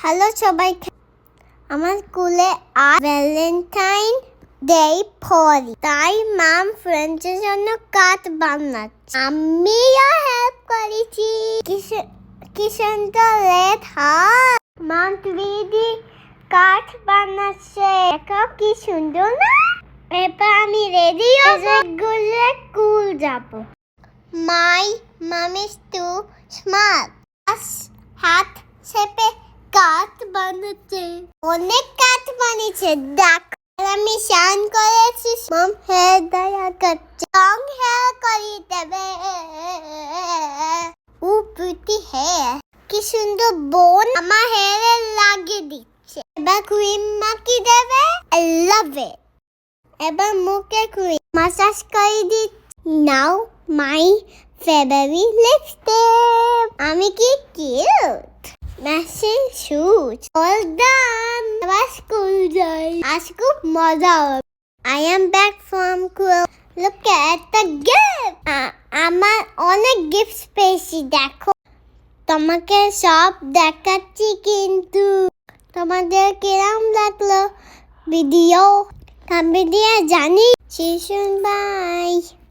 Hello সবাইকে। আমার স্কুলে আজ ভ্যালেন্টাইন ডে পড়ি, তাই মাম ফ্রেন্ডসের জন্য কার্ড বানাচ্ছে। আমিও হেল্প করেছি। কি সুন্দর রেড হার্ট। মাম 3D কার্ড বানাচ্ছে, দেখো কি সুন্দর না? এবার আমি রেডি হয়ে স্কুল যাব। My mom is too smart. হাত চেপে কাঠ বানাচ্ছে, অনেক কাঠ বানিয়েছে। দেখ আমি শান করেছি। মম হেয়ার দয়া করছে, লং হেয়ার করিয়ে দেবে। ও বিউটি হেয়ার, কি সুন্দর বোন আমার হেয়ারে লাগিয়ে দিচ্ছে। এবার ক্রিম মাখিয়ে দেবে। আই লাভ ইট। এবার মুখে ক্রিম মাসাজ করে দিচ্ছে। নাও মাই ফেভারিট লিপস্টিক। আমি কি cute. Matching shoes. All done. এবার স্কুল যাই। আজ খুব মজা হবে। I am back from school. Look at the gift. আমার অনেক গিফট পেয়েছি, দেখো। তোমাকে সব দেখাচ্ছি, কিন্তু তোমাদের কিরম লাগলো ভিডিও? কমেন্টে জানি। See you soon. Bye.